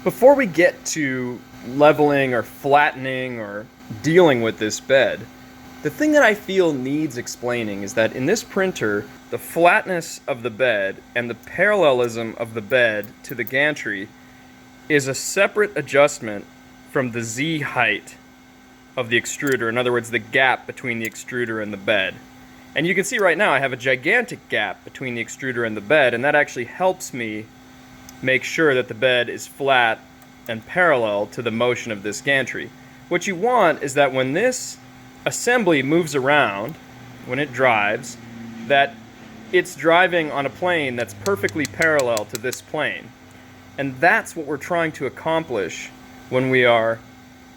Before we get to leveling or flattening or dealing with this bed, the thing that I feel needs explaining is that in this printer, the flatness of the bed and the parallelism of the bed to the gantry is a separate adjustment from the Z height of the extruder. In other words, the gap between the extruder and the bed. And you can see right now I have a gigantic gap between the extruder and the bed, and that actually helps me make sure that the bed is flat and parallel to the motion of this gantry. What you want is that when this assembly moves around, when it drives, that it's driving on a plane that's perfectly parallel to this plane. And that's what we're trying to accomplish when we are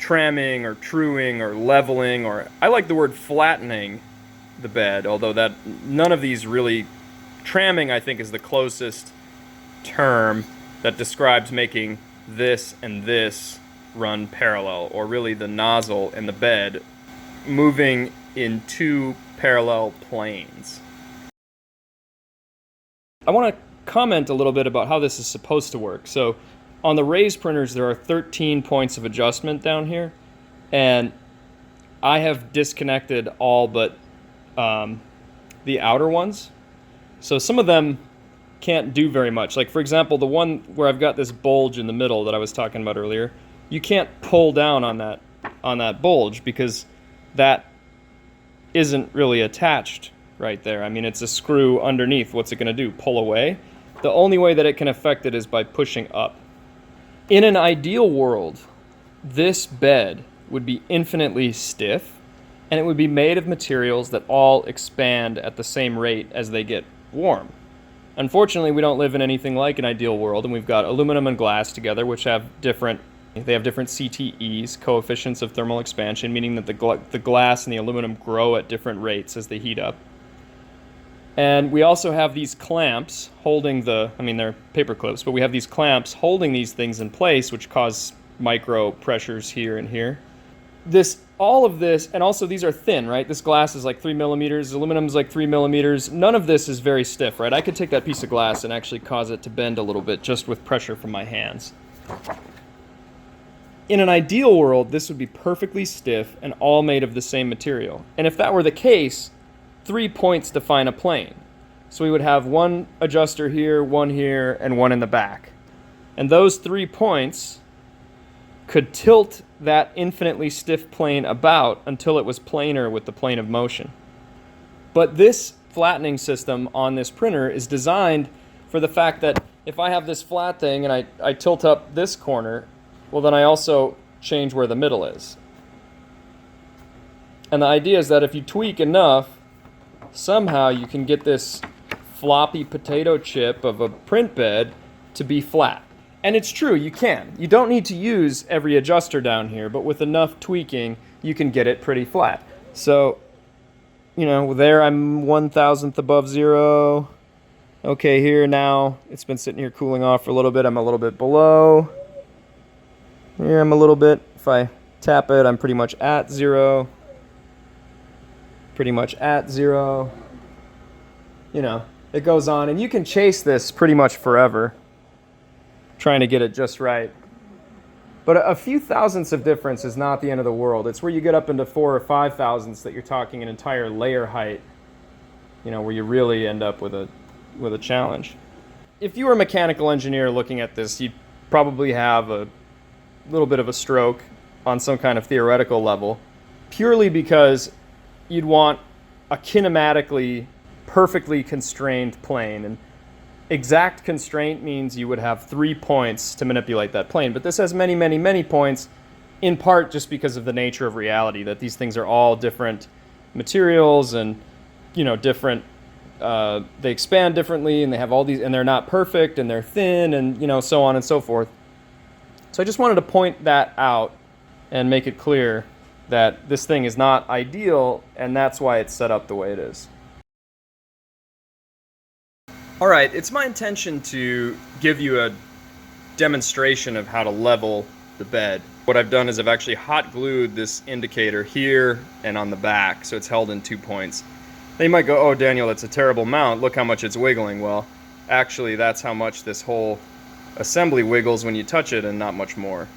tramming or truing or leveling, or I like the word flattening the bed, although that none of these really, tramming I think is the closest term that describes making this and this run parallel, or really the nozzle and the bed moving in two parallel planes. I want to comment a little bit about how this is supposed to work. So on the Raise printers there are 13 points of adjustment down here, and I have disconnected all but the outer ones. So some of them can't do very much. Like for example, the one where I've got this bulge in the middle that I was talking about earlier, you can't pull down on that bulge because that isn't really attached right there. I mean, it's a screw underneath. What's it going to do? Pull away? The only way that it can affect it is by pushing up. In an ideal world, this bed would be infinitely stiff, and it would be made of materials that all expand at the same rate as they get warm. Unfortunately, we don't live in anything like an ideal world, and we've got aluminum and glass together, which have different CTEs, coefficients of thermal expansion, meaning that the glass and the aluminum grow at different rates as they heat up. And we also have these clamps holding they're paper clips, but we have these clamps holding these things in place, which cause micro pressures here and here. All of this, and also these are thin, right? This glass is like 3 millimeters, aluminum is like 3 millimeters. None of this is very stiff, right? I could take that piece of glass and actually cause it to bend a little bit just with pressure from my hands. In an ideal world, this would be perfectly stiff and all made of the same material. And if that were the case, 3 points define a plane. So we would have one adjuster here, and one in the back. And those 3 points could tilt that infinitely stiff plane about until it was planar with the plane of motion. But this flattening system on this printer is designed for the fact that if I have this flat thing and I tilt up this corner, well then I also change where the middle is. And the idea is that if you tweak enough, somehow you can get this floppy potato chip of a print bed to be flat. And it's true, you can. You don't need to use every adjuster down here, but with enough tweaking, you can get it pretty flat. So, there I'm 1,000th above zero. Okay, here now, it's been sitting here cooling off for a little bit. I'm a little bit below. Here I'm a little bit. If I tap it, I'm pretty much at zero. Pretty much at zero. It goes on, and you can chase this pretty much forever, trying to get it just right. But a few thousandths of difference is not the end of the world. It's where you get up into 4 or 5 thousandths that you're talking an entire layer height, where you really end up with a challenge. If you were a mechanical engineer looking at this, you'd probably have a little bit of a stroke on some kind of theoretical level, purely because you'd want a kinematically perfectly constrained plane. And exact constraint means you would have 3 points to manipulate that plane. But this has many, many, many points, in part just because of the nature of reality, that these things are all different materials and, different, they expand differently, and they have all these, and they're not perfect, and they're thin, and, so on and so forth. So I just wanted to point that out and make it clear that this thing is not ideal, and that's why it's set up the way it is. Alright, it's my intention to give you a demonstration of how to level the bed. What I've done is I've actually hot glued this indicator here and on the back, so it's held in 2 points. They might go, oh, Daniel, that's a terrible mount. Look how much it's wiggling. Well, actually, that's how much this whole assembly wiggles when you touch it and not much more.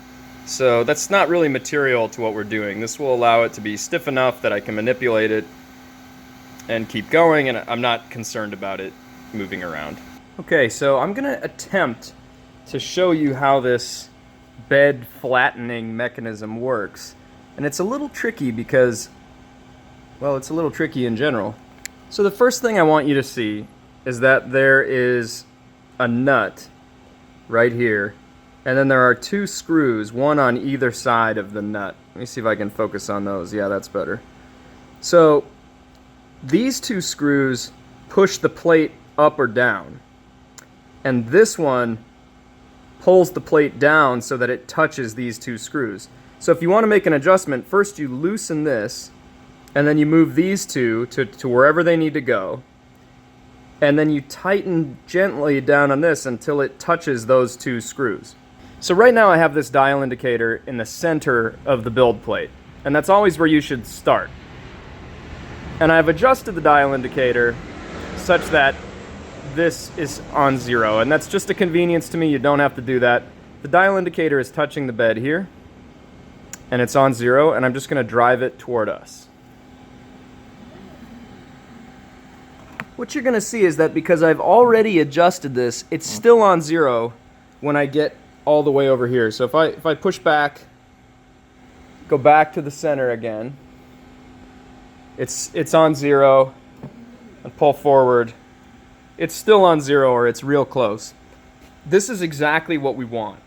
So that's not really material to what we're doing. This will allow it to be stiff enough that I can manipulate it and keep going, and I'm not concerned about it moving around. Okay, so I'm gonna attempt to show you how this bed flattening mechanism works. And it's a little tricky because, well, it's a little tricky in general. So the first thing I want you to see is that there is a nut right here, and then there are two screws, one on either side of the nut. Let me see if I can focus on those. Yeah, that's better. So these two screws push the plate up or down, and this one pulls the plate down so that it touches these two screws. So if you want to make an adjustment, first you loosen this, and then you move these two to wherever they need to go, and then you tighten gently down on this until it touches those two screws. So right now I have this dial indicator in the center of the build plate, and that's always where you should start. And I've adjusted the dial indicator such that this is on 0, and that's just a convenience to me. You don't have to do that. The dial indicator is touching the bed here, and it's on 0, and I'm just going to drive it toward us. What you're going to see is that because I've already adjusted this, it's still on 0 when I get all the way over here. So if I push back, go back to the center again, it's on 0, and pull forward, it's still on 0, or it's real close. This is exactly what we want.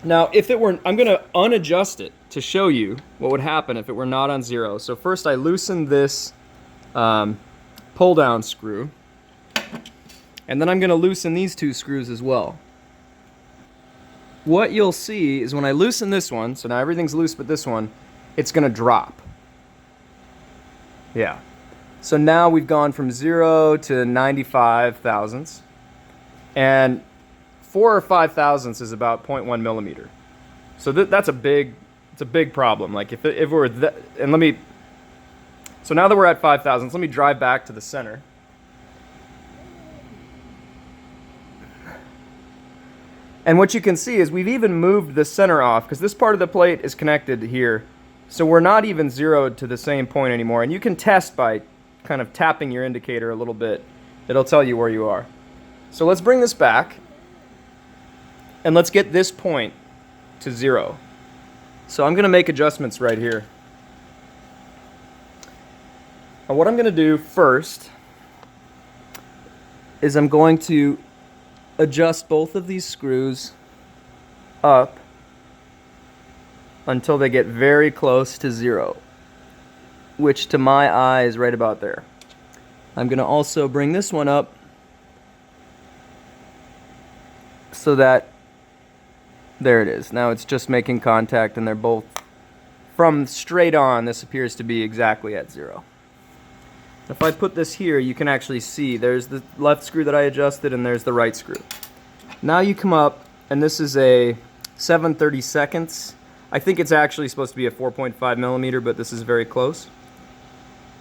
Now, if it were, I'm going to unadjust it to show you what would happen if it were not on 0. So first I loosen this pull down screw, and then I'm going to loosen these two screws as well. What you'll see is when I loosen this one, so now everything's loose but this one, it's going to drop. Yeah. So now we've gone from 0 to 95 thousandths, and 4 or 5 thousandths is about 0.1 millimeter. So that's it's a big problem. Like if it were that, and so now that we're at 5 thousandths, let me drive back to the center. And what you can see is we've even moved the center off, because this part of the plate is connected here. So we're not even zeroed to the same point anymore. And you can test by kind of tapping your indicator a little bit. It'll tell you where you are. So let's bring this back, and let's get this point to 0. So I'm going to make adjustments right here. Now what I'm going to do first is I'm going to adjust both of these screws up until they get very close to 0, which to my eye is right about there. I'm going to also bring this one up so that, there it is. Now it's just making contact, and they're both, from straight on, this appears to be exactly at 0. If I put this here, you can actually see there's the left screw that I adjusted, and there's the right screw. Now you come up, and this is a 7/32. I think it's actually supposed to be a 4.5 millimeter, but this is very close.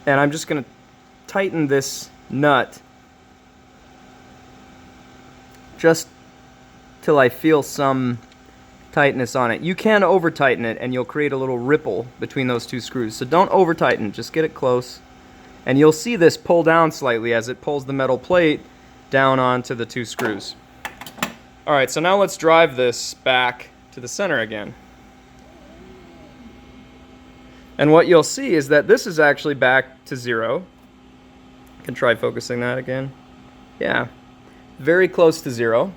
And I'm just going to tighten this nut just till I feel some tightness on it. You can over tighten it, and you'll create a little ripple between those two screws. So don't over tighten, just get it close. And you'll see this pull down slightly as it pulls the metal plate down onto the two screws. All right, so now let's drive this back to the center again. And what you'll see is that this is actually back to 0. I can try focusing that again. Yeah, very close to 0.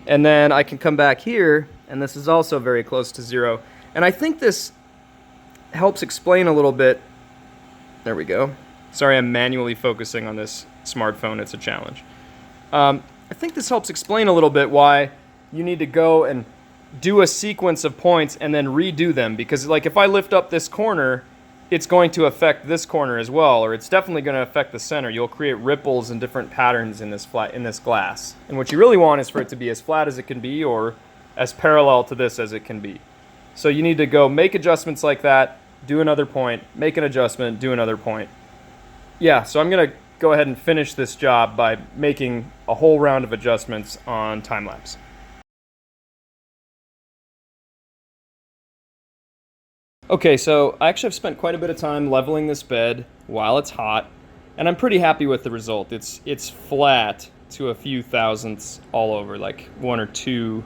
And then I can come back here, and this is also very close to 0. And I think this helps explain a little bit. There we go. Sorry, I'm manually focusing on this smartphone. It's a challenge. I think this helps explain a little bit why you need to go and do a sequence of points and then redo them. Because like if I lift up this corner, it's going to affect this corner as well, or it's definitely going to affect the center. You'll create ripples and different patterns in this glass. And what you really want is for it to be as flat as it can be, or as parallel to this as it can be. So you need to go make adjustments like that, do another point, make an adjustment, do another point. Yeah, so I'm gonna go ahead and finish this job by making a whole round of adjustments on time-lapse. Okay, so I actually have spent quite a bit of time leveling this bed while it's hot, and I'm pretty happy with the result. It's flat to a few thousandths all over, like 1 or 2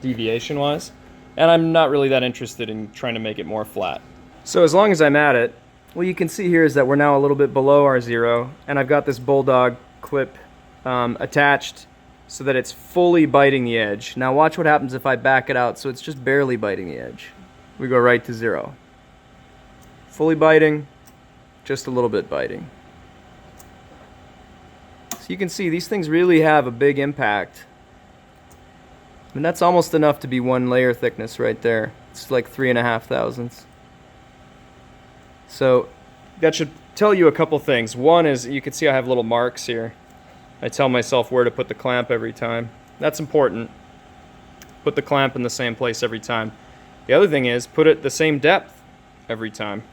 deviation-wise, and I'm not really that interested in trying to make it more flat. So as long as I'm at it, what you can see here is that we're now a little bit below our 0, and I've got this bulldog clip attached so that it's fully biting the edge. Now watch what happens if I back it out so it's just barely biting the edge. We go right to 0. Fully biting, just a little bit biting. So you can see these things really have a big impact. And that's almost enough to be 1 layer thickness right there. It's like 3.5 thousandths. So that should tell you a couple things. One is you can see I have little marks here. I tell myself where to put the clamp every time. That's important. Put the clamp in the same place every time. The other thing is put it the same depth every time.